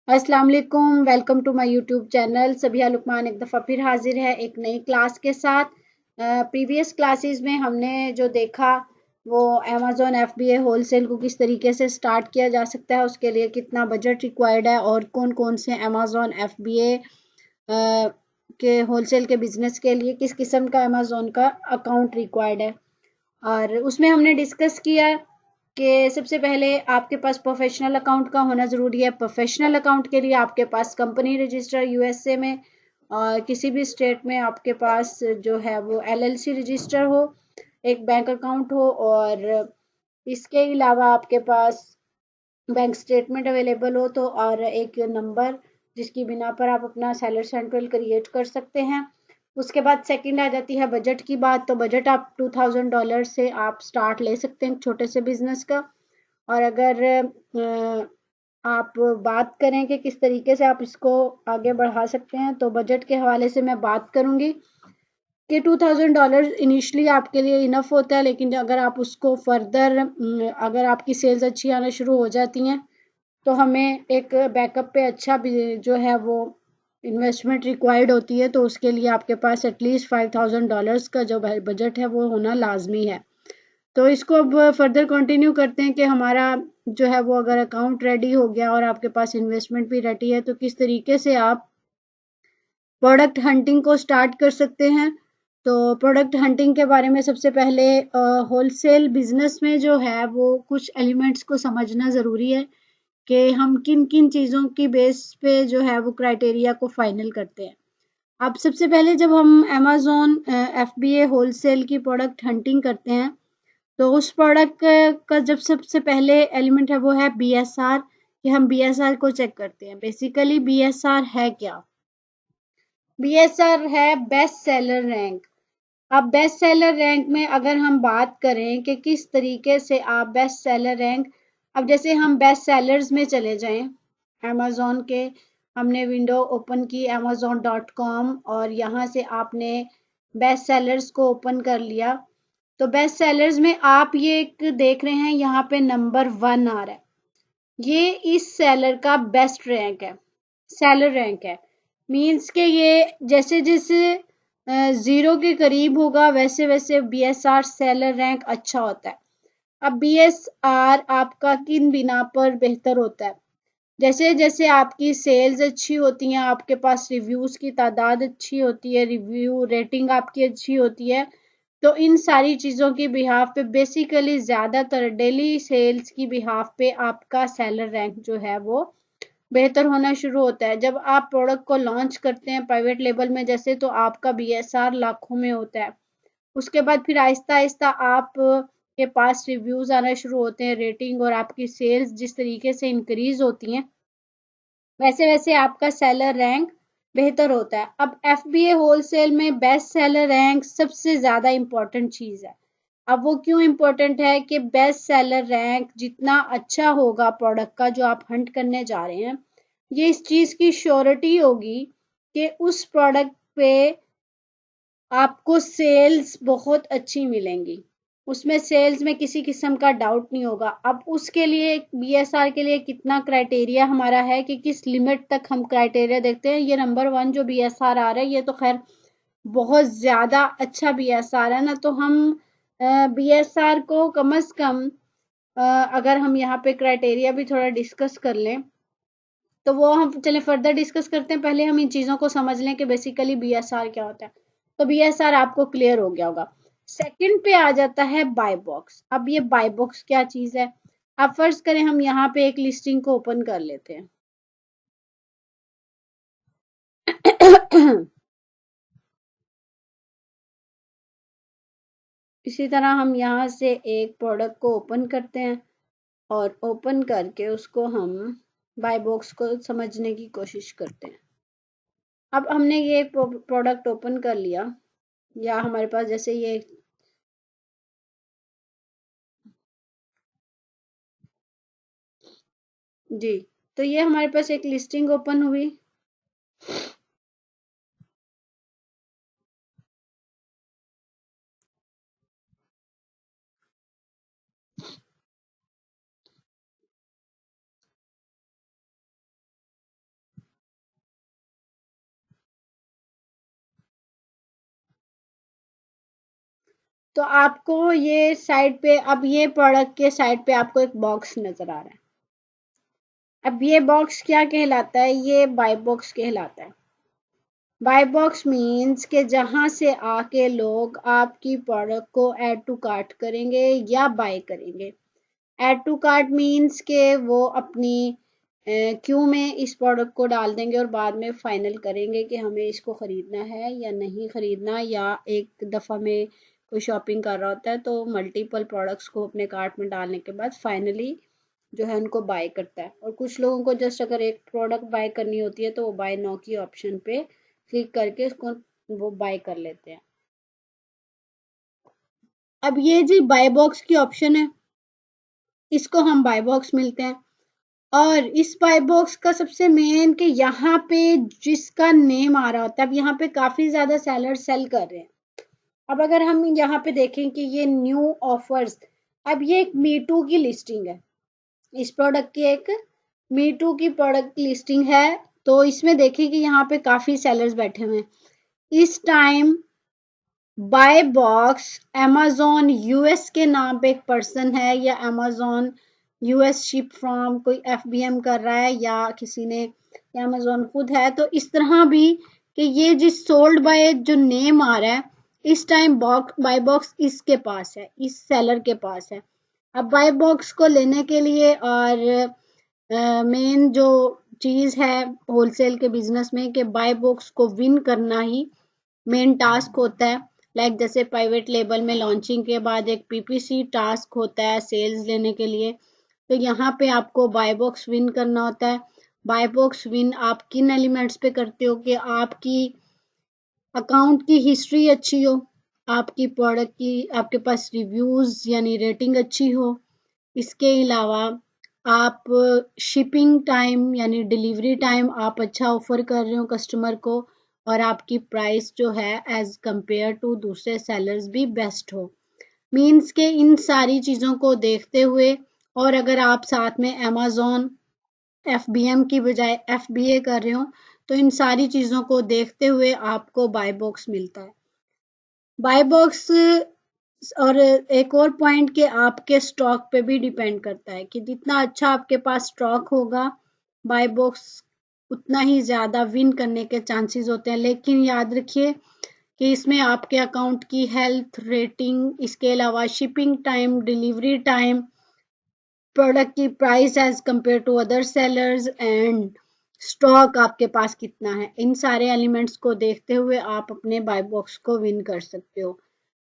अस्सलाम वालेकुम, welcome to my YouTube channel. Sabiha Luqman एक दफ़ा फिर हाजिर है एक नई क्लास के साथ। प्रीवियस क्लासेस में हमने जो देखा वो अमेज़ॉन FBA होलसेल को किस तरीके से स्टार्ट किया जा सकता है, उसके लिए कितना बजट रिक्वायर्ड है और कौन कौन से अमेज़ॉन FBA के होलसेल के बिजनेस के लिए किस किस्म का अमेज़ॉन का अकाउंट रिक्वायर्ड है। और उसमें हमने डिस्कस किया कि सबसे पहले आपके पास प्रोफेशनल अकाउंट का होना ज़रूरी है। प्रोफेशनल अकाउंट के लिए आपके पास कंपनी रजिस्टर USA में और किसी भी स्टेट में आपके पास जो है वो LLC रजिस्टर हो, एक बैंक अकाउंट हो और इसके अलावा आपके पास बैंक स्टेटमेंट अवेलेबल हो तो और एक नंबर जिसकी बिना पर आप अपना सेलर सेंट्रल क्रिएट कर सकते हैं। उसके बाद सेकंड आ जाती है बजट की बात। तो बजट आप $2000 से आप स्टार्ट ले सकते हैं छोटे से बिजनेस का। और अगर आप बात करें कि किस तरीके से आप इसको आगे बढ़ा सकते हैं तो बजट के हवाले से मैं बात करूंगी कि $2000 इनिशियली आपके लिए इनफ होता है, लेकिन अगर आप उसको फर्दर अगर आपकी सेल्स अच्छी आना शुरू हो जाती हैं तो हमें एक बैकअप पे अच्छा भी जो है वो इन्वेस्टमेंट रिक्वायर्ड होती है। तो उसके लिए आपके पास एटलीस्ट $5000 का जो बजट है वो होना लाजमी है। तो इसको अब फर्दर कंटिन्यू करते हैं कि हमारा जो है वो अगर अकाउंट रेडी हो गया और आपके पास इन्वेस्टमेंट भी रेडी है तो किस तरीके से आप प्रोडक्ट हंटिंग को स्टार्ट कर सकते हैं। तो प्रोडक्ट हंटिंग के बारे में सबसे पहले होलसेल बिजनेस में जो है वो कुछ एलिमेंट्स को समझना ज़रूरी है कि हम किन किन चीज़ों की बेस पे जो है वो क्राइटेरिया को फाइनल करते हैं। अब सबसे पहले जब हम अमेज़ॉन FBA होलसेल की प्रोडक्ट हंटिंग करते हैं तो उस प्रोडक्ट का जब सबसे पहले एलिमेंट है वो है BSR, कि हम BSR को चेक करते हैं। बेसिकली BSR है क्या? BSR है बेस्ट सेलर रैंक। अब बेस्ट सेलर रैंक में अगर हम बात करें कि किस तरीके से आप बेस्ट सेलर रैंक, अब जैसे हम बेस्ट सेलर्स में चले जाएं अमेज़ॉन के, हमने विंडो ओपन की amazon.com और यहाँ से आपने बेस्ट सेलर्स को ओपन कर लिया। तो बेस्ट सेलर्स में आप ये एक देख रहे हैं यहाँ पे नंबर 1 आ रहा है, ये इस सेलर का बेस्ट रैंक है, सेलर रैंक है। मीन्स के ये जैसे जैसे 0 के करीब होगा वैसे वैसे BSR सेलर रैंक अच्छा होता है। अब BSR आपका किन बिना पर बेहतर होता है? जैसे जैसे आपकी सेल्स अच्छी होती हैं, आपके पास रिव्यूज की तादाद अच्छी होती है, रिव्यू रेटिंग आपकी अच्छी होती है, तो इन सारी चीज़ों की बिहाफ पे बेसिकली ज़्यादातर डेली सेल्स की बिहाफ पे आपका सेलर रैंक जो है वो बेहतर होना शुरू होता है। जब आप प्रोडक्ट को लॉन्च करते हैं प्राइवेट लेवल में जैसे, तो आपका BSR लाखों में होता है। उसके बाद फिर आहिस्ता आहिस्ता आप के पास रिव्यूज आना शुरू होते हैं, रेटिंग, और आपकी सेल्स जिस तरीके से इंक्रीज होती हैं वैसे वैसे आपका सेलर रैंक बेहतर होता है। अब FBA होलसेल में बेस्ट सेलर रैंक सबसे ज्यादा इंपॉर्टेंट चीज है। अब वो क्यों इंपॉर्टेंट है कि बेस्ट सेलर रैंक जितना अच्छा होगा प्रोडक्ट का जो आप हंट करने जा रहे हैं, ये इस चीज की श्योरिटी होगी कि उस प्रोडक्ट पे आपको सेल्स बहुत अच्छी मिलेंगी, उसमें सेल्स में किसी किस्म का डाउट नहीं होगा। अब उसके लिए BSR के लिए कितना क्राइटेरिया हमारा है कि किस लिमिट तक हम क्राइटेरिया देखते हैं। ये नंबर 1 जो BSR आ रहा है ये तो खैर बहुत ज्यादा अच्छा BSR है ना, तो हम BSR को कम अज कम अगर हम यहाँ पे क्राइटेरिया भी थोड़ा डिस्कस कर लें तो वो हम चले फर्दर डिस्कस करते हैं। पहले हम इन चीज़ों को समझ लें कि बेसिकली BSR क्या होता है। तो BSR आपको क्लियर हो गया होगा। सेकंड पे आ जाता है बाय बॉक्स। अब ये बाय बॉक्स क्या चीज़ है? अब फर्ज करें हम यहाँ पे एक लिस्टिंग को ओपन कर लेते हैं। इसी तरह हम यहाँ से एक प्रोडक्ट को ओपन करते हैं और ओपन करके उसको हम बाय बॉक्स को समझने की कोशिश करते हैं। अब हमने ये प्रोडक्ट ओपन कर लिया, या हमारे पास जैसे ये जी, तो ये हमारे पास एक लिस्टिंग ओपन हुई। तो आपको ये साइड पे, अब ये प्रोडक्ट के साइड पे आपको एक बॉक्स नजर आ रहा है। अब ये बॉक्स क्या कहलाता है? ये बाय बॉक्स कहलाता है। बाय बॉक्स मीन्स के जहां से आके लोग आपकी प्रोडक्ट को ऐड टू कार्ट करेंगे या बाय करेंगे। ऐड टू कार्ट मीन्स के वो अपनी क्यू में इस प्रोडक्ट को डाल देंगे और बाद में फाइनल करेंगे कि हमें इसको खरीदना है या नहीं खरीदना, या एक दफ़ा में कोई शॉपिंग कर रहा होता है तो मल्टीपल प्रोडक्ट्स को अपने कार्ट में डालने के बाद फाइनली जो है उनको बाय करता है। और कुछ लोगों को जस्ट अगर एक प्रोडक्ट बाय करनी होती है तो वो बाय नाउ की ऑप्शन पे क्लिक करके उसको वो बाय कर लेते हैं। अब ये जी बाय बॉक्स की ऑप्शन है, इसको हम बाय बॉक्स मिलते हैं। और इस बाय बॉक्स का सबसे मेन कि यहाँ पे जिसका नेम आ रहा होता है, अब यहाँ पे काफी ज्यादा सेलर सेल कर रहे हैं। अब अगर हम यहाँ पे देखें कि ये न्यू ऑफर्स, अब ये एक मीटू की लिस्टिंग है, इस प्रोडक्ट की एक मीटू की प्रोडक्ट लिस्टिंग है। तो इसमें देखें कि यहाँ पे काफी सेलर्स बैठे हुए हैं इस time. Buy box amazon US के नाम पे एक पर्सन है, या amazon यूएस शिप फ्रॉम कोई FBM कर रहा है, या किसी ने amazon खुद है। तो इस तरह भी कि ये जिस सोल्ड बाय जो नेम आ रहा है इस टाइम बाय बॉक्स इसके पास है, इस सेलर के पास है। अब बाय बॉक्स को लेने के लिए और मेन जो चीज है होलसेल के बिजनेस में कि बाय बॉक्स को विन करना ही मेन टास्क होता है। लाइक जैसे प्राइवेट लेबल में लॉन्चिंग के बाद एक PPC टास्क होता है सेल्स लेने के लिए, तो यहाँ पे आपको बाय बॉक्स विन करना होता है। बाय बॉक्स विन आप किन एलिमेंट्स पे करते हो कि आपकी अकाउंट की हिस्ट्री अच्छी हो, आपकी प्रोडक्ट की आपके पास रिव्यूज यानी रेटिंग अच्छी हो, इसके अलावा आप शिपिंग टाइम यानी डिलीवरी टाइम आप अच्छा ऑफर कर रहे हो कस्टमर को, और आपकी प्राइस जो है एज कंपेयर टू दूसरे सेलर्स भी बेस्ट हो। मीन्स के इन सारी चीज़ों को देखते हुए, और अगर आप साथ में अमेज़ॉन FBM की बजाय FBA कर रहे हो तो इन सारी चीज़ों को देखते हुए आपको बाय बॉक्स मिलता है। बाय बॉक्स और एक और पॉइंट कि आपके स्टॉक पे भी डिपेंड करता है कि जितना अच्छा आपके पास स्टॉक होगा बाय बॉक्स उतना ही ज़्यादा विन करने के चांसेस होते हैं। लेकिन याद रखिए कि इसमें आपके अकाउंट की हेल्थ रेटिंग, इसके अलावा shipping time, delivery time, product की price as compare to other sellers and stock आपके पास कितना है, इन सारे एलिमेंट्स को देखते हुए आप अपने बाय बॉक्स को विन कर सकते हो।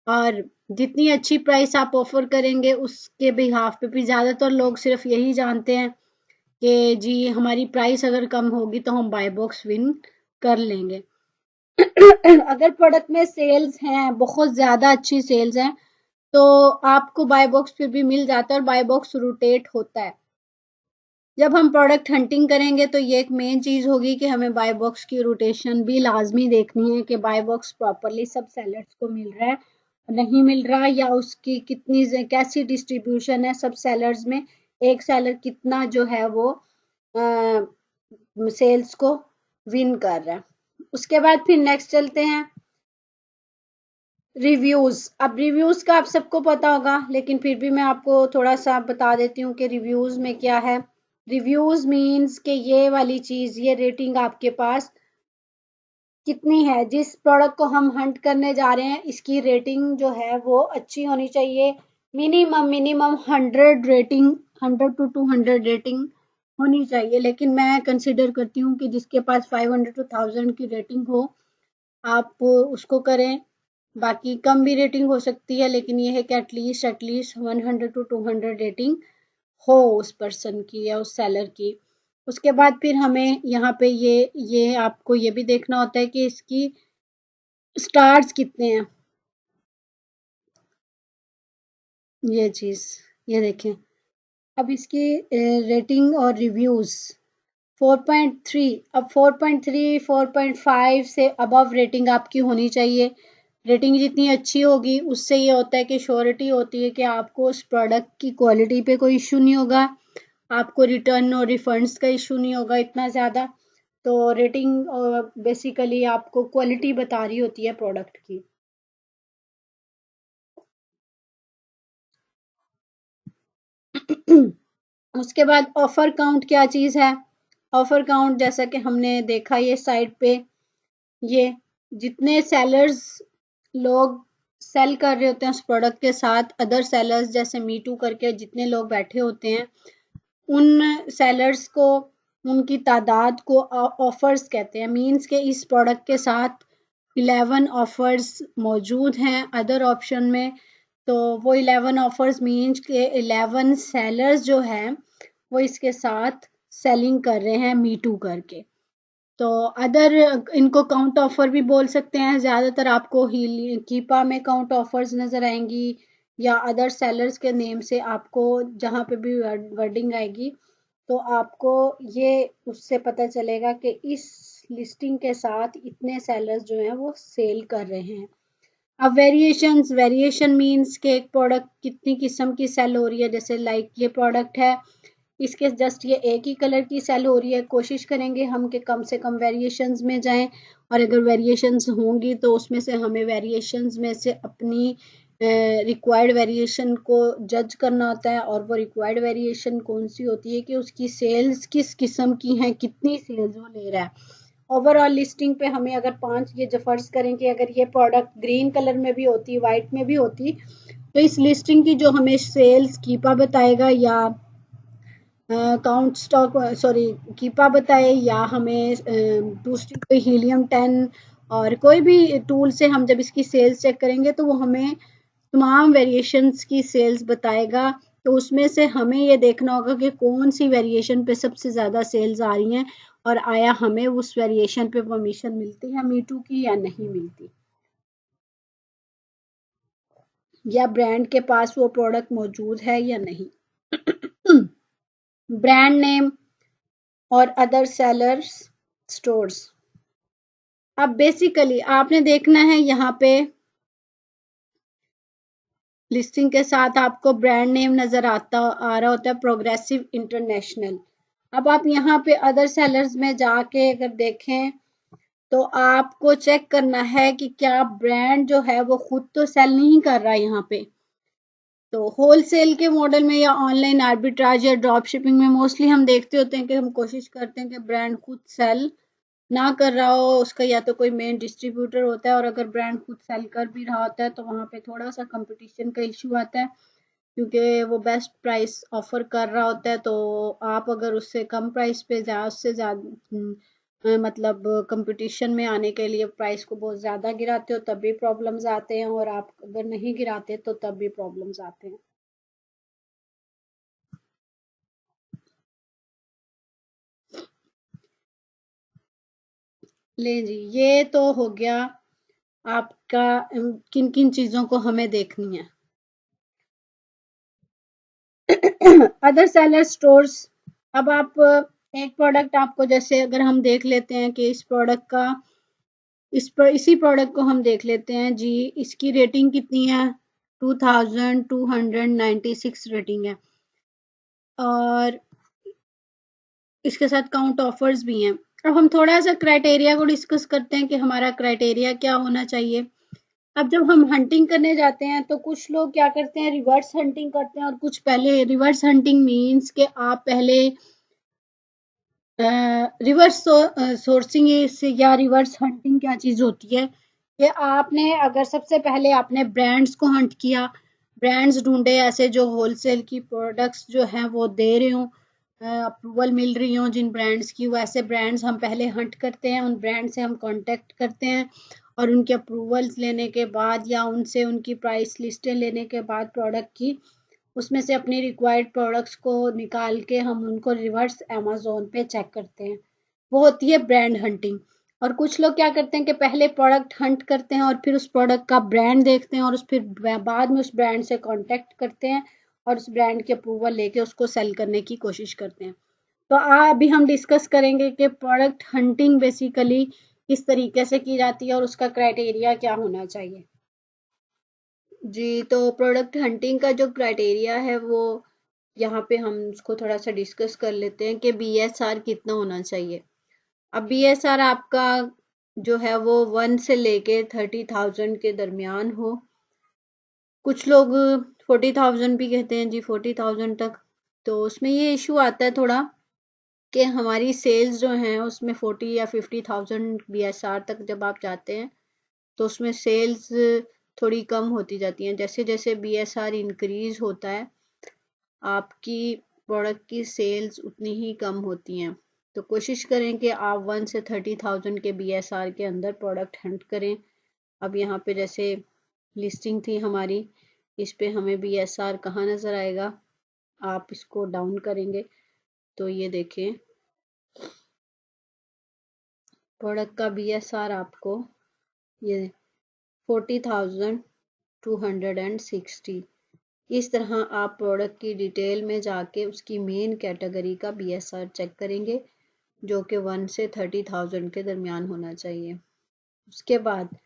और जितनी अच्छी प्राइस आप ऑफर करेंगे उसके बिहाफ पे भी, ज़्यादातर लोग सिर्फ यही जानते हैं कि जी हमारी प्राइस अगर कम होगी तो हम बाय बॉक्स विन कर लेंगे। अगर प्रोडक्ट में सेल्स हैं, बहुत ज़्यादा अच्छी सेल्स हैं, तो आपको बाय बॉक्स फिर भी मिल जाता है और बाय बॉक्स रोटेट होता है। जब हम प्रोडक्ट हंटिंग करेंगे तो ये एक मेन चीज़ होगी कि हमें बाय बॉक्स की रोटेशन भी लाजमी देखनी है कि बाय बॉक्स प्रॉपरली सब सेलर्स को मिल रहा है, नहीं मिल रहा, या उसकी कितनी कैसी डिस्ट्रीब्यूशन है सब सेलर्स में, एक सेलर कितना जो है वो सेल्स को विन कर रहा है। उसके बाद फिर नेक्स्ट चलते हैं रिव्यूज। अब रिव्यूज का आप सबको पता होगा, लेकिन फिर भी मैं आपको थोड़ा सा बता देती हूँ कि रिव्यूज में क्या है। रिव्यूज मीन्स कि ये वाली चीज, ये रेटिंग आपके पास कितनी है, जिस प्रोडक्ट को हम हंट करने जा रहे हैं इसकी रेटिंग जो है वो अच्छी होनी चाहिए। मिनिमम 100 रेटिंग, 100 to 200 रेटिंग होनी चाहिए। लेकिन मैं कंसिडर करती हूँ कि जिसके पास 500 to 1000 की रेटिंग हो आप उसको करें। बाकी कम भी रेटिंग हो सकती है, लेकिन ये है कि एटलीस्ट 100 to 200 रेटिंग हो उस पर्सन की या उस सेलर की। उसके बाद फिर हमें यहाँ पे ये आपको ये भी देखना होता है कि इसकी स्टार्स कितने हैं। ये चीज ये देखें, अब इसकी रेटिंग और रिव्यूज 4.3, अब 4.3 4.5 से अबव रेटिंग आपकी होनी चाहिए। रेटिंग जितनी अच्छी होगी उससे ये होता है कि श्योरिटी होती है कि आपको उस प्रोडक्ट की क्वालिटी पे कोई इशू नहीं होगा, आपको रिटर्न और रिफंड्स का इशू नहीं होगा इतना ज़्यादा। तो रेटिंग बेसिकली आपको क्वालिटी बता रही होती है प्रोडक्ट की। उसके बाद ऑफर काउंट क्या चीज है? ऑफर काउंट जैसा कि हमने देखा ये साइड पे, ये जितने सेलर्स लोग सेल कर रहे होते हैं उस प्रोडक्ट के साथ, अदर सेलर्स जैसे मी टू करके जितने लोग बैठे होते हैं, उन सेलर्स को, उनकी तादाद को ऑफर्स कहते हैं। मींस के इस प्रोडक्ट के साथ 11 ऑफर्स मौजूद हैं अदर ऑप्शन में, तो वो 11 ऑफर्स मींस के 11 सेलर्स जो हैं वो इसके साथ सेलिंग कर रहे हैं मी टू करके। तो अदर इनको काउंट ऑफर भी बोल सकते हैं। ज़्यादातर आपको कीपा में काउंट ऑफर्स नज़र आएंगी या अदर सेलर्स के नेम से आपको जहाँ पे भी वर्डिंग आएगी तो आपको ये उससे पता चलेगा कि इस लिस्टिंग के साथ इतने सेलर्स जो हैं वो सेल कर रहे हैं। अब वेरिएशन मींस के एक प्रोडक्ट कितनी किस्म की सेल हो रही है। जैसे लाइक ये प्रोडक्ट है, इसके जस्ट ये एक ही कलर की सेल हो रही है। कोशिश करेंगे हम कि कम से कम वेरिएशंस में जाएं, और अगर वेरिएशंस होंगी तो उसमें से हमें वेरिएशंस में से अपनी रिक्वायर्ड वेरिएशन को जज करना होता है। और वो रिक्वायर्ड वेरिएशन कौन सी होती है कि उसकी सेल्स किस किस्म की हैं, कितनी सेल्स वो ले रहा है। ओवरऑल लिस्टिंग पे हमें अगर 5 ये जो फर्ज करें कि अगर ये प्रोडक्ट ग्रीन कलर में भी होती, वाइट में भी होती, तो इस लिस्टिंग की जो हमें सेल्स कीपा बताएगा या काउंट स्टॉक सॉरी कीपा बताए या हमें दूसरी कोई हीलियम 10 और कोई भी टूल से हम जब इसकी सेल्स चेक करेंगे तो वो हमें तमाम वेरिएशंस की सेल्स बताएगा। तो उसमें से हमें ये देखना होगा कि कौन सी वेरिएशन पे सबसे ज़्यादा सेल्स आ रही हैं और आया हमें उस वेरिएशन पे परमिशन मिलती है मीटू की या नहीं मिलती, या ब्रांड के पास वो प्रोडक्ट मौजूद है या नहीं। ब्रांड नेम और अदर सेलर्स स्टोर्स। अब बेसिकली आपने देखना है यहाँ पे लिस्टिंग के साथ आपको ब्रांड नेम नजर आ रहा होता है प्रोग्रेसिव इंटरनेशनल। अब आप यहाँ पे अदर सेलर्स में जाके अगर देखें तो आपको चेक करना है कि क्या ब्रांड जो है वो खुद तो सेल नहीं कर रहा है यहाँ पे। तो होलसेल के मॉडल में या ऑनलाइन आर्बिट्राज या ड्रॉप शिपिंग में मोस्टली हम देखते होते हैं कि हम कोशिश करते हैं कि ब्रांड खुद सेल ना कर रहा हो, उसका या तो कोई मेन डिस्ट्रीब्यूटर होता है, और अगर ब्रांड खुद सेल कर भी रहा होता है तो वहाँ पे थोड़ा सा कंपटीशन का इशू आता है क्योंकि वो बेस्ट प्राइस ऑफर कर रहा होता है। तो आप अगर उससे कम प्राइस पे उससे ज़्यादा मतलब कंपटीशन में आने के लिए प्राइस को बहुत ज़्यादा गिराते हो तब भी प्रॉब्लम्स आते हैं, और आप अगर नहीं गिराते तो तब भी प्रॉब्लम्स आते हैं। ले जी, ये तो हो गया आपका किन किन चीजों को हमें देखनी है। Other seller stores. अब आप एक प्रोडक्ट आपको जैसे अगर हम देख लेते हैं कि इस प्रोडक्ट का इसी प्रोडक्ट को हम देख लेते हैं जी, इसकी रेटिंग कितनी है 2296 रेटिंग है, और इसके साथ काउंट ऑफर्स भी हैं। अब हम थोड़ा सा क्राइटेरिया को डिस्कस करते हैं कि हमारा क्राइटेरिया क्या होना चाहिए। अब जब हम हंटिंग करने जाते हैं तो कुछ लोग क्या करते हैं, रिवर्स हंटिंग करते हैं, और कुछ पहले रिवर्स हंटिंग मींस कि आप पहले रिवर्स सोर्सिंग से, या रिवर्स हंटिंग क्या चीज होती है कि आपने अगर सबसे पहले आपने ब्रांड्स को हंट किया, ब्रांड्स ढूंढे ऐसे जो होलसेल की प्रोडक्ट्स जो हैं वो दे रहे हों, अप्रूवल मिल रही हो जिन ब्रांड्स की, वैसे ब्रांड्स हम पहले हंट करते हैं, उन ब्रांड से हम कांटेक्ट करते हैं और उनके अप्रूवल्स लेने के बाद या उनसे उनकी प्राइस लिस्टें लेने के बाद प्रोडक्ट की, उसमें से अपनी रिक्वायर्ड प्रोडक्ट्स को निकाल के हम उनको रिवर्स अमेज़न पे चेक करते हैं। वो होती है ब्रांड हंटिंग। और कुछ लोग क्या करते हैं कि पहले प्रोडक्ट हंट करते हैं और फिर उस प्रोडक्ट का ब्रांड देखते हैं और उस फिर बाद में उस ब्रांड से कांटेक्ट करते हैं और उस ब्रांड की अप्रूवल लेके उसको सेल करने की कोशिश करते हैं। तो अभी हम डिस्कस करेंगे कि प्रोडक्ट हंटिंग बेसिकली किस तरीके से की जाती है और उसका क्राइटेरिया क्या होना चाहिए। जी, तो प्रोडक्ट हंटिंग का जो क्राइटेरिया है वो यहाँ पे हम उसको थोड़ा सा डिस्कस कर लेते हैं कि बीएसआर कितना होना चाहिए। अब बीएसआर आपका जो है वो 1 से लेके 30,000 के दरमियान हो। कुछ लोग 40,000 भी कहते हैं जी, 40,000 तक तो उसमें ये इशू आता है थोड़ा कि हमारी सेल्स जो हैं उसमें 40 या 50,000 BSR तक जब आप जाते हैं तो उसमें सेल्स थोड़ी कम होती जाती हैं। जैसे जैसे BSR इंक्रीज होता है आपकी प्रोडक्ट की सेल्स उतनी ही कम होती हैं। तो कोशिश करें कि आप 1 से 30,000 के BSR के अंदर प्रोडक्ट हंट करें। अब यहाँ पे जैसे लिस्टिंग थी हमारी, इस पे हमें BSR कहाँ नज़र आएगा, आप इसको डाउन करेंगे तो ये देखें प्रोडक्ट का BSR आपको ये 40,260। इस तरह आप प्रोडक्ट की डिटेल में जाके उसकी मेन कैटेगरी का BSR चेक करेंगे जो कि 1 से 30,000 के दरमियान होना चाहिए। उसके बाद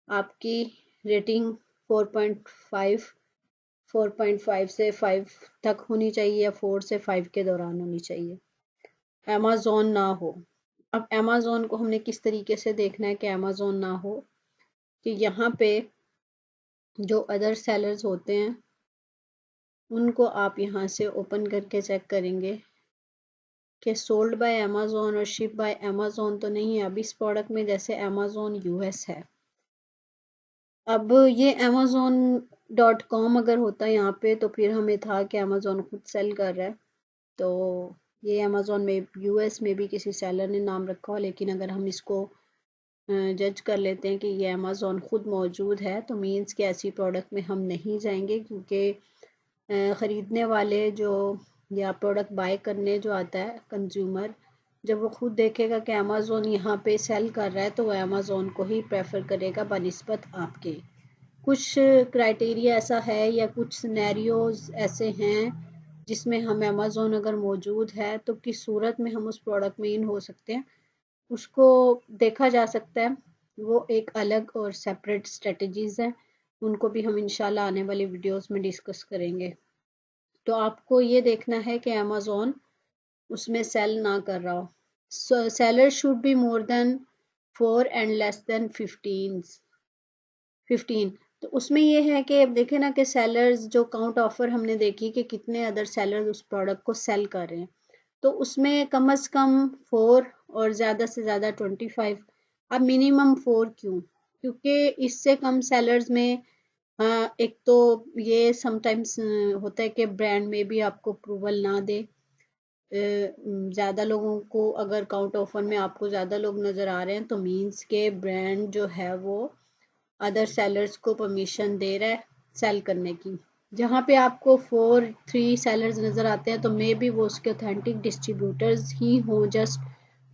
आपकी रेटिंग 4.5 से 5 तक होनी चाहिए या 4 से 5 के दौरान होनी चाहिए। अमेज़ॉन ना हो। अब अमेज़ॉन को हमने किस तरीके से देखना है कि अमेज़ॉन ना हो, कि यहाँ पे जो अदर सेलर्स होते हैं उनको आप यहाँ से ओपन करके चेक करेंगे कि सोल्ड बाय अमेज़ॉन और शिप बाय अमेज़ॉन तो नहीं है। अब इस प्रोडक्ट में जैसे अमेज़ॉन US है, अब ये amazon.com अगर होता यहाँ पे तो फिर हमें था कि अमेज़ॉन खुद सेल कर रहा है, तो ये अमेज़ॉन में US में भी किसी सेलर ने नाम रखा हो, लेकिन अगर हम इसको जज कर लेते हैं कि ये अमेज़ॉन खुद मौजूद है तो मीन्स कि ऐसी प्रोडक्ट में हम नहीं जाएंगे, क्योंकि ख़रीदने वाले जो या प्रोडक्ट बाय करने जो आता है कंज्यूमर, जब वो खुद देखेगा कि अमेज़ॉन यहाँ पे सेल कर रहा है तो वह अमेज़ॉन को ही प्रेफर करेगा बनिस्बत आपके। कुछ क्राइटेरिया ऐसा है या कुछ सिनेरियोज ऐसे हैं जिसमें हम अमेज़ॉन अगर मौजूद है तो किस सूरत में हम उस प्रोडक्ट में इन हो सकते हैं, उसको देखा जा सकता है। वो एक अलग और सेपरेट स्ट्रेटजीज हैं, उनको भी हम इंशाल्लाह आने वाली वीडियोस में डिस्कस करेंगे। तो आपको ये देखना है कि अमेज़ॉन उसमें सेल ना कर रहा हो। Seller should be more than 4 and less than 15। तो उसमें ये है कि अब देखें ना कि सेलर्स जो काउंट ऑफर हमने देखी कि कितने अदर सेलर्स उस प्रोडक्ट को सेल कर रहे हैं, तो उसमें कम से कम 4 और ज़्यादा से ज़्यादा 25। अब मिनिमम 4 क्यों? क्योंकि इससे कम सेलर्स में एक तो ये समटाइम्स होता है कि ब्रांड में भी आपको अप्रूवल ना दे। ज़्यादा लोगों को अगर काउंट ऑफर में आपको ज़्यादा लोग नज़र आ रहे हैं तो मीन्स के ब्रांड जो है वो अदर सेलर्स को परमिशन दे रहा है सेल करने की। जहाँ पे आपको 4-3 सेलर्स नज़र आते हैं तो मे बी वो उसके ऑथेंटिक डिस्ट्रीब्यूटर्स ही हों जस्ट,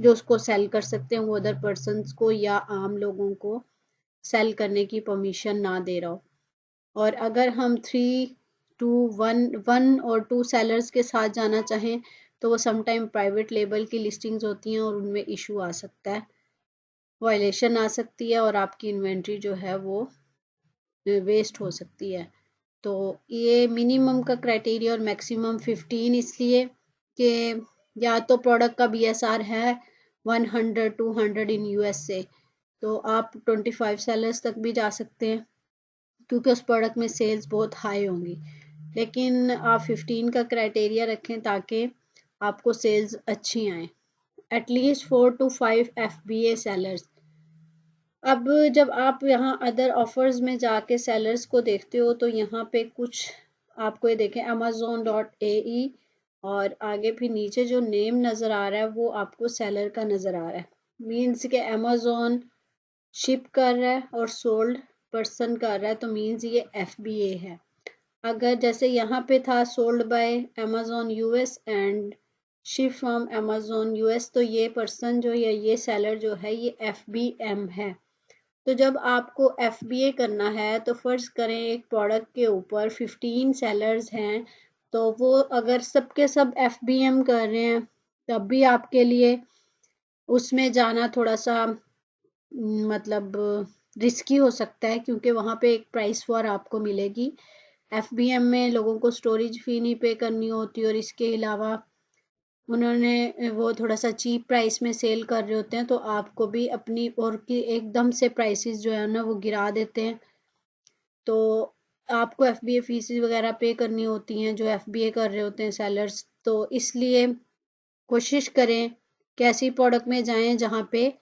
जो उसको सेल कर सकते हैं, वो अदर पर्सनस को या आम लोगों को सेल करने की परमिशन ना दे रहा हो। और अगर हम 3-2-1 और 2 सेलर्स के साथ जाना चाहें तो वो समटाइम प्राइवेट लेबल की लिस्टिंग्स होती हैं और उनमें इशू आ सकता है, वायलेशन आ सकती है और आपकी इन्वेंट्री जो है वो वेस्ट हो सकती है। तो ये मिनिमम का क्राइटेरिया और मैक्सिमम 15 इसलिए कि या तो प्रोडक्ट का BSR है 100-200 इन US से तो आप 25 सेलर्स तक भी जा सकते हैं क्योंकि उस प्रोडक्ट में सेल्स बहुत हाई होंगी, लेकिन आप 15 का क्राइटेरिया रखें ताकि आपको सेल्स अच्छी आएँ। At least 4 to 5 FBA sellers. अब जब आप यहाँ अदर ऑफर्स में जाके सेलर्स को देखते हो तो यहाँ पे कुछ आपको ये देखें amazon.ae और आगे फिर नीचे जो नेम नज़र आ रहा है वो आपको सेलर का नज़र आ रहा है, मीन्स के अमेज़ॉन शिप कर रहा है और सोल्ड पर्सन कर रहा है तो मीन्स ये FBA है। अगर जैसे यहाँ पे था sold by Amazon US and ship from Amazon US तो ये पर्सन जो या ये सेलर जो है ये FBM है। तो जब आपको FBA करना है तो फ़र्ज़ करें एक प्रोडक्ट के ऊपर 15 सेलर्स हैं तो वो अगर सब के सब FBM कर रहे हैं तब भी आपके लिए उसमें जाना थोड़ा सा मतलब रिस्की हो सकता है, क्योंकि वहाँ पे एक प्राइस वॉर आपको मिलेगी। FBM में लोगों को स्टोरेज फ़ी नहीं पे करनी होती और इसके अलावा उन्होंने वो थोड़ा सा चीप प्राइस में सेल कर रहे होते हैं तो आपको भी अपनी और की एकदम से प्राइसेस जो है ना वो गिरा देते हैं। तो आपको FBA फीस वगैरह पे करनी होती हैं जो FBA कर रहे होते हैं सेलर्स, तो इसलिए कोशिश करें कि ऐसी प्रोडक्ट में जाएं जहां पे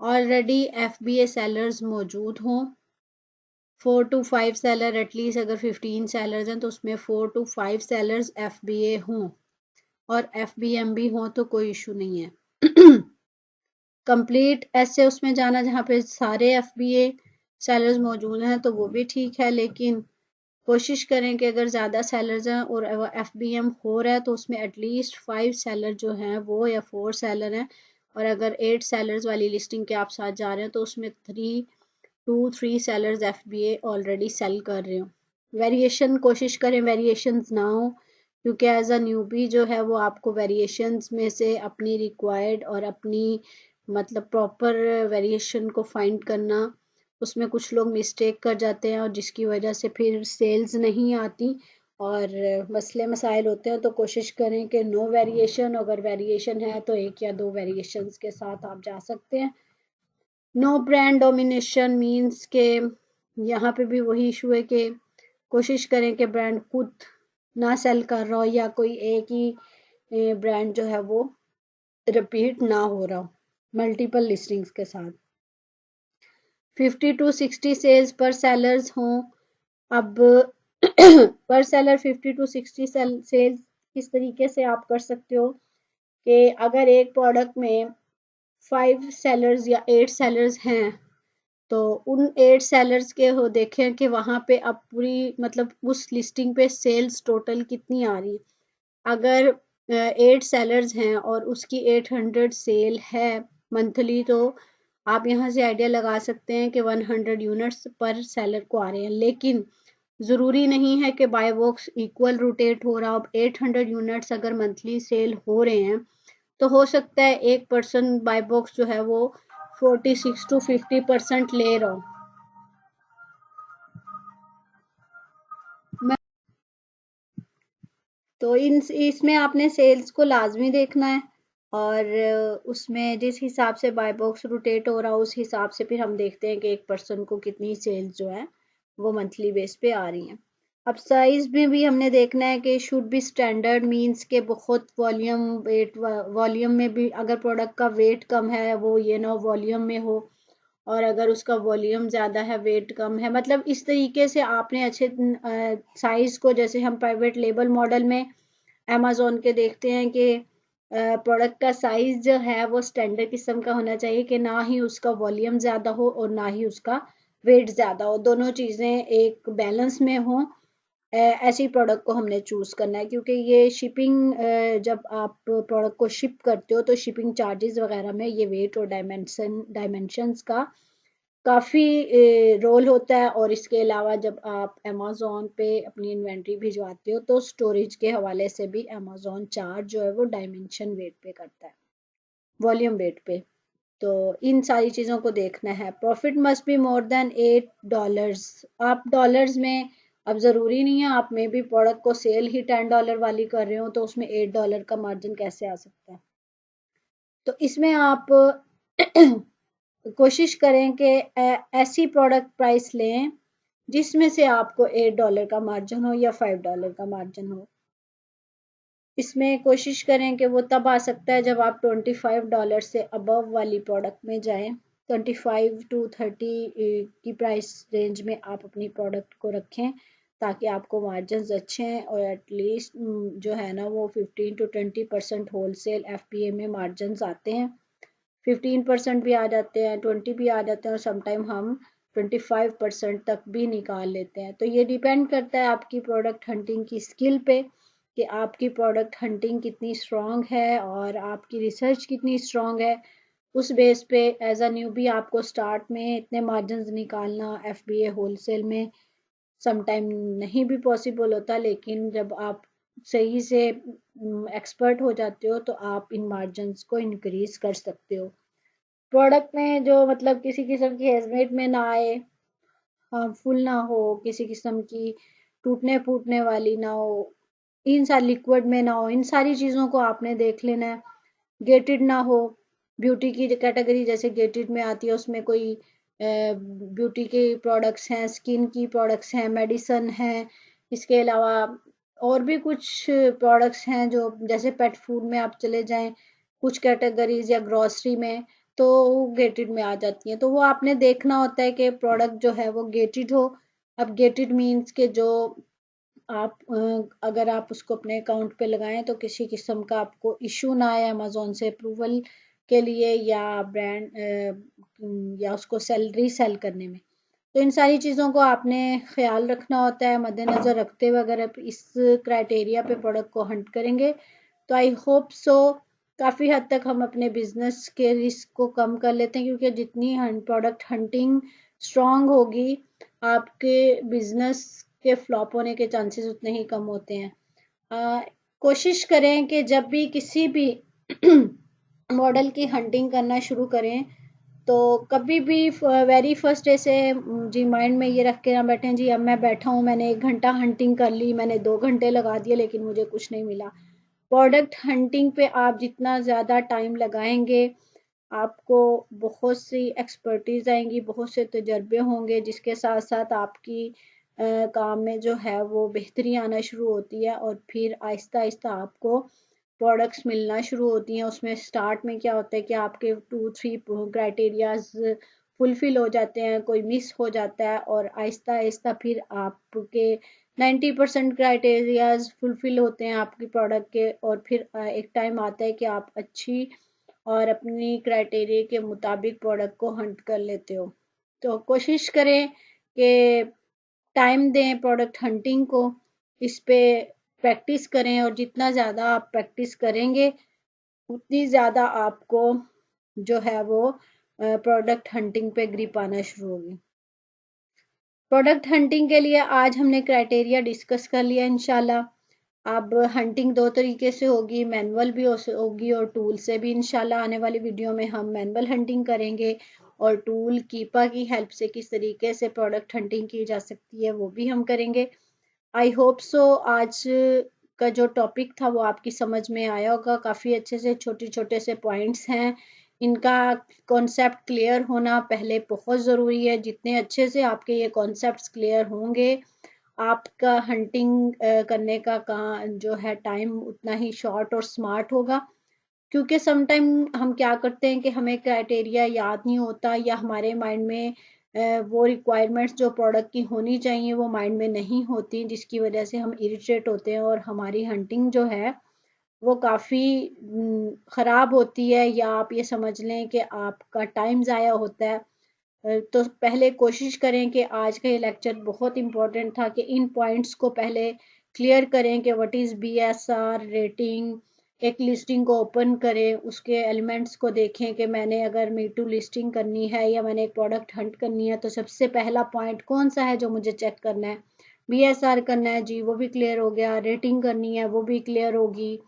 ऑलरेडी FBA सेलर्स मौजूद हों। 4 to 5 सेलर एटलीस्ट, अगर 15 सेलर्स हैं तो उसमें 4 to 5 सेलर्स FBA हों और FBM भी हों तो कोई इशू नहीं है। कंप्लीट ऐसे उसमें जाना जहाँ पे सारे FBA सेलर्स मौजूद हैं तो वो भी ठीक है, लेकिन कोशिश करें कि अगर ज़्यादा सेलर्स हैं और FBM हो रहा है तो उसमें एटलीस्ट 5 सेलर जो हैं वो, या 4 सेलर हैं, और अगर 8 सेलर्स वाली लिस्टिंग के आप साथ जा रहे हैं तो उसमें 3 सेलर्स FBA ऑलरेडी सेल कर रहे हो। वेरिएशन कोशिश करें वेरिएशंस ना हो, क्योंकि एज अ न्यूबी जो है वो आपको वेरिएशंस में से अपनी रिक्वायर्ड और अपनी मतलब प्रॉपर वेरिएशन को फाइंड करना, उसमें कुछ लोग मिस्टेक कर जाते हैं और जिसकी वजह से फिर सेल्स नहीं आती और मसले मसाइल होते हैं। तो कोशिश करें कि नो वेरिएशन, अगर वेरिएशन है तो 1 या 2 वेरिएशंस के साथ आप जा सकते हैं। नो ब्रांड डोमिनेशन मीन्स के यहाँ पे भी वही इशू है कि कोशिश करें कि ब्रांड खुद ना सेल कर रहा हो या कोई एक ही ब्रांड जो है वो रिपीट ना हो रहा हो मल्टीपल लिस्टिंग्स के साथ। 50 to 60 सेल्स पर सेलर्स हों। अब पर सेलर 50 to 60 सेल्स किस तरीके से आप कर सकते हो कि अगर एक प्रोडक्ट में 5 सेलर्स या 8 सेलर्स हैं तो उन 8 सेलर्स के हो देखें कि वहां पे अब पूरी मतलब उस लिस्टिंग पे सेल्स टोटल कितनी आ रही है। अगर 8 सेलर्स हैं और उसकी 800 सेल है मंथली, तो आप यहाँ से आइडिया लगा सकते हैं कि 100 यूनिट्स पर सेलर को आ रहे हैं। लेकिन ज़रूरी नहीं है कि बाय बॉक्स इक्वल रोटेट हो रहा। अब 800 यूनिट्स अगर मंथली सेल हो रहे हैं तो हो सकता है एक पर्सन बाय बॉक्स जो है वो 46 to 50% ले रहा हो। तो इसमें आपने सेल्स को लाजमी देखना है और उसमें जिस हिसाब से बाय बॉक्स रोटेट हो रहा है उस हिसाब से फिर हम देखते हैं कि एक पर्सन को कितनी सेल्स जो है वो मंथली बेस पे आ रही हैं। अब साइज में भी हमने देखना है कि शुड बी स्टैंडर्ड मींस के बहुत वॉल्यूम वेट, वॉल्यूम में भी अगर प्रोडक्ट का वेट कम है वो ये ना वॉल्यूम में हो, और अगर उसका वॉल्यूम ज़्यादा है वेट कम है, मतलब इस तरीके से आपने अच्छे साइज को, जैसे हम प्राइवेट लेबल मॉडल में अमेज़न के देखते हैं कि प्रोडक्ट का साइज जो है वो स्टैंडर्ड किस्म का होना चाहिए कि ना ही उसका वॉल्यूम ज़्यादा हो और ना ही उसका वेट ज़्यादा हो, दोनों चीज़ें एक बैलेंस में हो। ऐसी प्रोडक्ट को हमने चूज करना है, क्योंकि ये शिपिंग जब आप प्रोडक्ट को शिप करते हो तो शिपिंग चार्जेस वगैरह में ये वेट और डायमेंशंस का काफ़ी रोल होता है। और इसके अलावा जब आप अमेज़न पे अपनी इन्वेंट्री भिजवाते हो तो स्टोरेज के हवाले से भी अमेज़न चार्ज जो है वो डायमेंशन वेट पे करता है, वॉल्यूम वेट पे। तो इन सारी चीज़ों को देखना है। Profit must be more than $8। आप डॉलर्स में, अब ज़रूरी नहीं है आप में भी प्रोडक्ट को सेल ही $10 वाली कर रहे हो तो उसमें $8 का मार्जिन कैसे आ सकता है। तो इसमें आप कोशिश करें कि ऐसी प्रोडक्ट प्राइस लें जिसमें से आपको $8 का मार्जिन हो या $5 का मार्जिन हो। इसमें कोशिश करें कि वो तब आ सकता है जब आप $25 से अबव वाली प्रोडक्ट में जाएं। 25 to 30 की प्राइस रेंज में आप अपनी प्रोडक्ट को रखें ताकि आपको मार्जिन अच्छे हैं और एटलीस्ट जो है ना वो 15 to 20% होलसेल FBA में मार्जिन आते हैं। 15% भी आ जाते हैं, 20 भी आ जाते हैं और समटाइम हम 25% तक भी निकाल लेते हैं। तो ये डिपेंड करता है आपकी प्रोडक्ट हंटिंग की स्किल पे कि आपकी प्रोडक्ट हंटिंग कितनी स्ट्रॉन्ग है और आपकी रिसर्च कितनी स्ट्रॉन्ग है। उस बेस पे एज अ न्यूबी आपको स्टार्ट में इतने मार्जिन निकालना FBA होलसेल में समटाइम नहीं भी पॉसिबल होता, लेकिन जब आप सही से एक्सपर्ट हो जाते हो तो आप इन मार्जिन को इंक्रीज कर सकते हो। प्रोडक्ट में जो मतलब किसी किस्म की हेजमेट में ना आए, हार्मफुल ना हो, किसी किस्म की टूटने फूटने वाली ना हो, इन सारी लिक्विड में ना हो, इन सारी चीज़ों को आपने देख लेना है। गेटेड ना हो, ब्यूटी की कैटेगरी जैसे गेटेड में आती है उसमें कोई ब्यूटी के प्रोडक्ट्स हैं, स्किन की प्रोडक्ट्स हैं, मेडिसन हैं, इसके अलावा और भी कुछ प्रोडक्ट्स हैं जो जैसे पेट फूड में आप चले जाएं, कुछ कैटेगरीज या ग्रोसरी में तो गेटेड में आ जाती हैं। तो वो आपने देखना होता है कि प्रोडक्ट जो है वो गेटेड हो। अब गेटेड मीन्स के जो आप अगर आप उसको अपने अकाउंट पे लगाएं तो किसी किस्म का आपको इशू ना आए अमेजोन से अप्रूवल के लिए या ब्रांड या उसको सैलरी सेल करने में। तो इन सारी चीज़ों को आपने ख्याल रखना होता है। मद्देनज़र रखते हुए अगर आप इस क्राइटेरिया पे प्रोडक्ट को हंट करेंगे तो आई होप सो काफ़ी हद तक हम अपने बिजनेस के रिस्क को कम कर लेते हैं, क्योंकि जितनी प्रोडक्ट हंटिंग स्ट्रांग होगी आपके बिजनेस के फ्लॉप होने के चांसेस उतने ही कम होते हैं। कोशिश करें कि जब भी किसी भी मॉडल की हंटिंग करना शुरू करें तो कभी भी वेरी फर्स्ट डे से जी माइंड में ये रख के ना बैठें जी अब मैं बैठा हूँ, मैंने 1 घंटा हंटिंग कर ली, मैंने 2 घंटे लगा दिए लेकिन मुझे कुछ नहीं मिला। प्रोडक्ट हंटिंग पे आप जितना ज़्यादा टाइम लगाएंगे आपको बहुत सी एक्सपर्टीज आएंगी, बहुत से तजर्बे होंगे, जिसके साथ साथ आपकी काम में जो है वो बेहतरी आना शुरू होती है और फिर आहिस्ता आहिस्ता आपको प्रोडक्ट्स मिलना शुरू होती हैं। उसमें स्टार्ट में क्या होता है कि आपके 2-3 क्राइटेरियाज फुलफिल हो जाते हैं, कोई मिस हो जाता है और आहिस्ता आहिस्ता फिर आपके 90% क्राइटेरियाज फुलफिल होते हैं आपकी प्रोडक्ट के और फिर एक टाइम आता है कि आप अच्छी और अपनी क्राइटेरिया के मुताबिक प्रोडक्ट को हंट कर लेते हो। तो कोशिश करें कि टाइम दें प्रोडक्ट हंटिंग को, इस पे प्रैक्टिस करें और जितना ज़्यादा आप प्रैक्टिस करेंगे उतनी ज़्यादा आपको जो है वो प्रोडक्ट हंटिंग पे ग्रिप आना शुरू होगी। प्रोडक्ट हंटिंग के लिए आज हमने क्राइटेरिया डिस्कस कर लिया इंशाल्लाह। अब हंटिंग 2 तरीके से होगी, मैनुअल भी होगी और टूल से भी। इंशाल्लाह आने वाली वीडियो में हम मैनुअल हंटिंग करेंगे और टूल कीपा की हेल्प से किस तरीके से प्रोडक्ट हंटिंग की जा सकती है वो भी हम करेंगे। आई होप सो आज का जो टॉपिक था वो आपकी समझ में आया होगा। काफ़ी अच्छे से छोटे छोटे से पॉइंट्स हैं, इनका कॉन्सेप्ट क्लियर होना पहले बहुत ज़रूरी है। जितने अच्छे से आपके ये कॉन्सेप्ट्स क्लियर होंगे आपका हंटिंग करने का जो है टाइम उतना ही शॉर्ट और स्मार्ट होगा। क्योंकि समटाइम हम क्या करते हैं कि हमें क्राइटेरिया याद नहीं होता या हमारे माइंड में वो रिक्वायरमेंट्स जो प्रोडक्ट की होनी चाहिए वो माइंड में नहीं होती, जिसकी वजह से हम इरिटेट होते हैं और हमारी हंटिंग जो है वो काफ़ी ख़राब होती है या आप ये समझ लें कि आपका टाइम ज़ाया होता है। तो पहले कोशिश करें कि आज का ये लेक्चर बहुत इम्पोर्टेंट था कि इन पॉइंट्स को पहले क्लियर करें कि व्हाट इज़ बीएसआर रेटिंग। एक लिस्टिंग को ओपन करें, उसके एलिमेंट्स को देखें कि मैंने अगर मीटू लिस्टिंग करनी है या मैंने एक प्रोडक्ट हंट करनी है तो सबसे पहला पॉइंट कौन सा है जो मुझे चेक करना है। बीएसआर करना है जी, वो भी क्लियर हो गया। रेटिंग करनी है वो भी क्लियर होगी।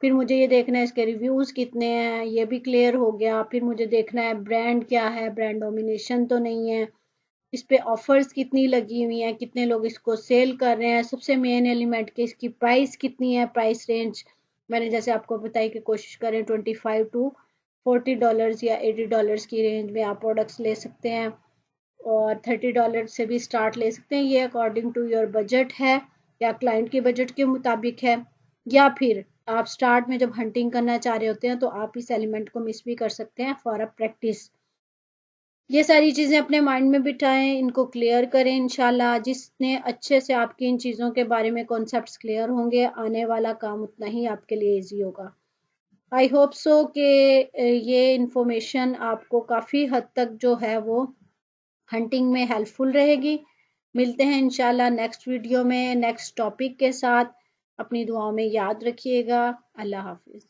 फिर मुझे ये देखना है इसके रिव्यूज़ कितने हैं, ये भी क्लियर हो गया। फिर मुझे देखना है ब्रांड क्या है, ब्रांड डोमिनेशन तो नहीं है, इस पे ऑफर्स कितनी लगी हुई हैं, कितने लोग इसको सेल कर रहे हैं। सबसे मेन एलिमेंट कि इसकी प्राइस कितनी है, प्राइस रेंज मैंने जैसे आपको बताई कि कोशिश करें $25 to $40 या $80 की रेंज में आप प्रोडक्ट्स ले सकते हैं और $30 से भी स्टार्ट ले सकते हैं। ये अकॉर्डिंग टू योर बजट है या क्लाइंट के बजट के मुताबिक है। या फिर आप स्टार्ट में जब हंटिंग करना चाह रहे होते हैं तो आप इस एलिमेंट को मिस भी कर सकते हैं फॉर अ प्रैक्टिस। ये सारी चीज़ें अपने माइंड में बिठाएं, इनको क्लियर करें इंशाल्लाह। जिसने अच्छे से आपकी इन चीज़ों के बारे में कॉन्सेप्ट्स क्लियर होंगे आने वाला काम उतना ही आपके लिए ईजी होगा। आई होप सो कि ये इंफॉर्मेशन आपको काफ़ी हद तक जो है वो हंटिंग में हेल्पफुल रहेगी। मिलते हैं इंशाल्लाह नेक्स्ट वीडियो में नेक्स्ट टॉपिक के साथ। अपनी दुआओं में याद रखिएगा। अल्लाह हाफिज़।